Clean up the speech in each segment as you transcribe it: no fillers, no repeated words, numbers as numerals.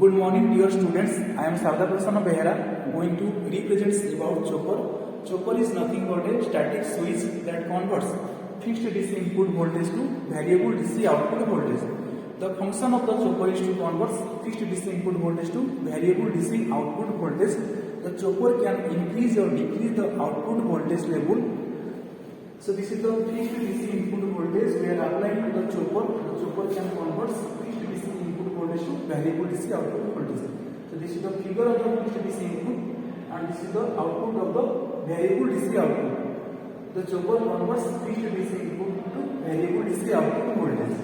Good morning, dear students. I am Sardar Prasanna Behera going to represent about chopper. Chopper is nothing but a static switch that converts fixed DC input voltage to variable DC output voltage. The function of the chopper is to convert fixed DC input voltage to variable DC output voltage. The chopper can increase or decrease the output voltage level. So this is the fixed DC input voltage we are applying to the chopper. The chopper can convert fixed DC input voltage to variable DC output voltage. So this is the figure of the fixed DC input and this is the output of the variable DC output. The chopper converts fixed DC input to variable DC output voltage.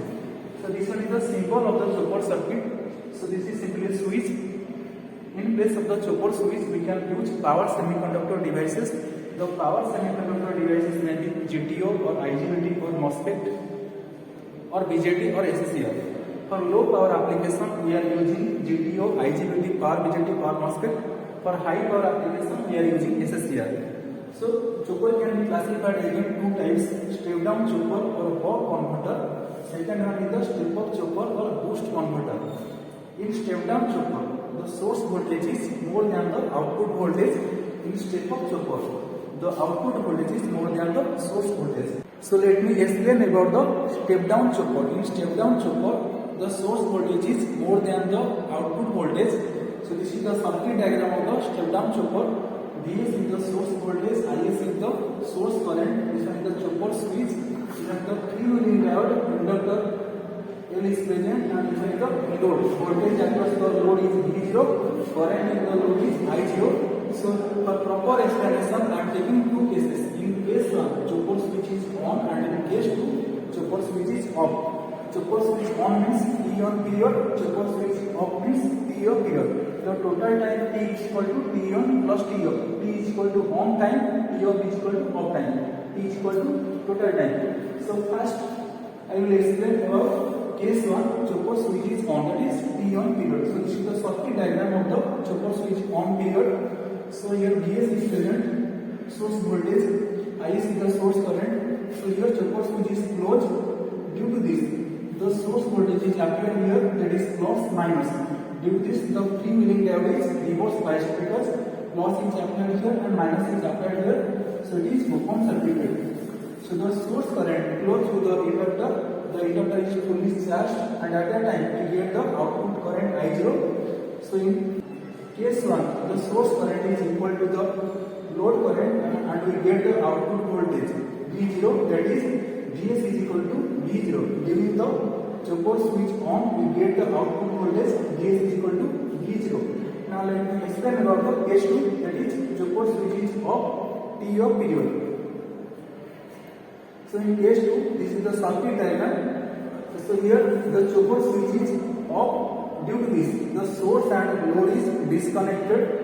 So this one is the symbol of the chopper circuit. So this is simply a switch. In place of the chopper switch, we can use power semiconductor devices. The power semiconductor devices may be GTO or IGBT or MOSFET or BJT or SCR. For low power application, we are using GTO, IGBT, power BJT, power MOSFET. For high power application, we are using SCR. So chopper can be classified again two types: step down chopper or buck converter. Second one is the step up chopper or boost converter. In step down chopper, the source voltage is more than the output voltage. In step up chopper, the output voltage is more than the source voltage. So let me explain about the step down chopper. In step down chopper, the source voltage is more than the output voltage. So this is the circuit diagram of the step down chopper. Vs is the source voltage, Is is the source current. This one is the chopper switch. This one is the freewheeling diode, inductor L is present, and this one is the load. Voltage across the load is V0, current in the load is I0. So for proper explanation, I am taking two cases. In case 1, chopper switch is on, and in case 2, chopper switch is off. Chopper switch on means T on period, chopper switch off means T off period. The total time T is equal to T on plus T off. T is equal to on time, T off is equal to off time. T is equal to total time. So first I will explain about case 1, chopper switch is on, that is T on period. So this is the circuit diagram of the chopper switch on period. So here Vs is present, source voltage, Is is the source current. So here chopper switch is closed. Due to this, the source voltage is appeared here, that is plus minus. Due to this, the freewheeling diode is reverse biased because plus is applied here and minus is applied here. So it is open circuited. So the source current flows through the inductor. The inductor is fully charged, and at that time we get the output current I0. So in case 1, the source current is equal to the load current, and we get the output voltage V0, that is Vs is equal to V0. During the chopper switch on, we get the output voltage Vs is equal to V0. Now let me explain about the case 2, that is chopper switch is off, T off period. So in case 2, this is the circuit diagram. So here the chopper switch is off. Due to this, the source and load is disconnected.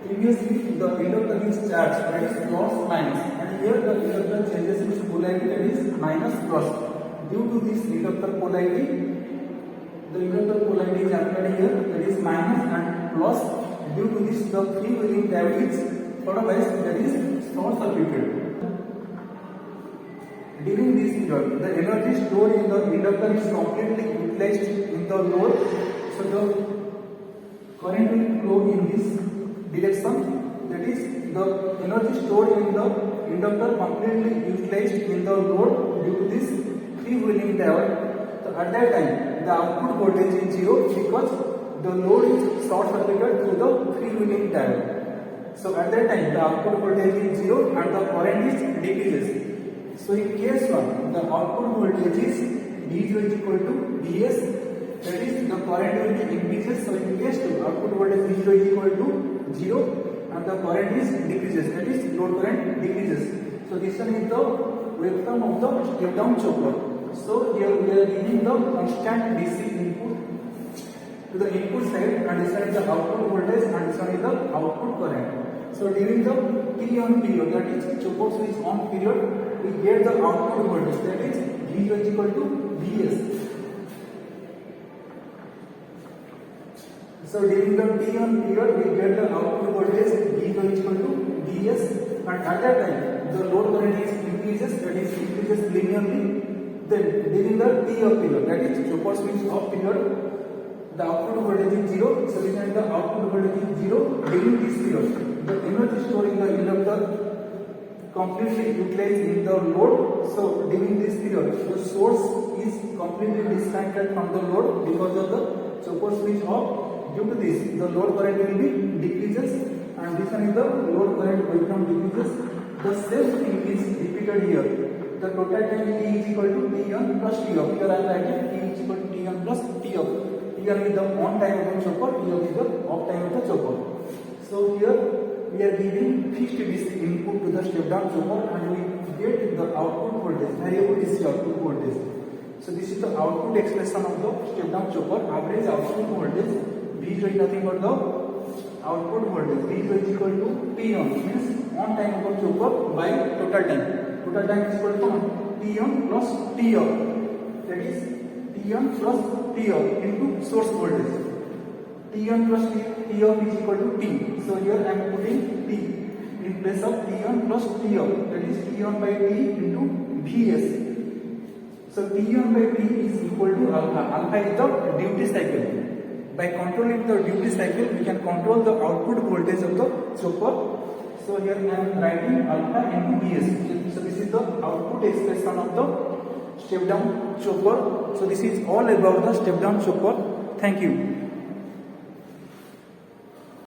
Previously, the inductor is charged, that is plus minus, and here the inductor changes its polarity, that is minus plus. Due to this inductor polarity, the inductor polarity is applied here, that is minus and plus. Due to this, the freewheeling diode is otherwise, that is short circuited. During this period, the energy stored in the inductor is completely utilized in the load. So the current will flow in this direction. That is, the energy stored in the inductor completely utilized in the load due to this freewheeling diode. So at that time, the output voltage is 0 because the load is short circuited through the freewheeling diode. So at that time, the output voltage is 0 and the current is decreases. So in case 1, the output voltage is V0 is equal to Vs, that is the current will be increases. So in case 2, output voltage V0 is equal to 0 and the current is decreases, that is load current decreases. So this one is the waveform of the step down chopper. So here we are giving the constant DC input to the input side, and this one is the output voltage and this one is the output current. So during the T on period, that is chopper switch on period, we get the output voltage, that is V0 is equal to Vs. So during the T on period, we get the output voltage V0 is equal to Vs, and at that time the load current is increases, that is increases linearly. Then during the T off period, that is chopper switch off period, the output voltage is 0, so this means the output voltage is 0 during this period. The energy stored in the inductor completely utilized in the load. So during this period, the source is completely disconnected from the load because of the chopper switch off. Due to this, the load current will be decreases, and this one is the load current waveform decreases. The same thing is repeated here. The total time T is equal to T1 plus T off. Here I am writing T is equal to T1 plus T off. T1 is the on time of the chopper, T off is the off time of the chopper. So here we are giving fixed DC input to the step down chopper, and we get the output voltage, variable DC output voltage. So this is the output expression of the step down chopper. Average output voltage V is nothing but the output voltage. V is equal to T on, means on time of the chopper by total time. Total time is equal to T on plus T off. That is T on plus T off into source voltage. T on plus T off is equal to T. So here I am putting T in place of T on plus T off. That is T on by T into Vs. So T on by T is equal to alpha. Alpha is the duty cycle. By controlling the duty cycle, we can control the output voltage of the chopper. So here I am writing alpha into Vs. So this is the output expression of the step down chopper. So this is all about the step down chopper. Thank you.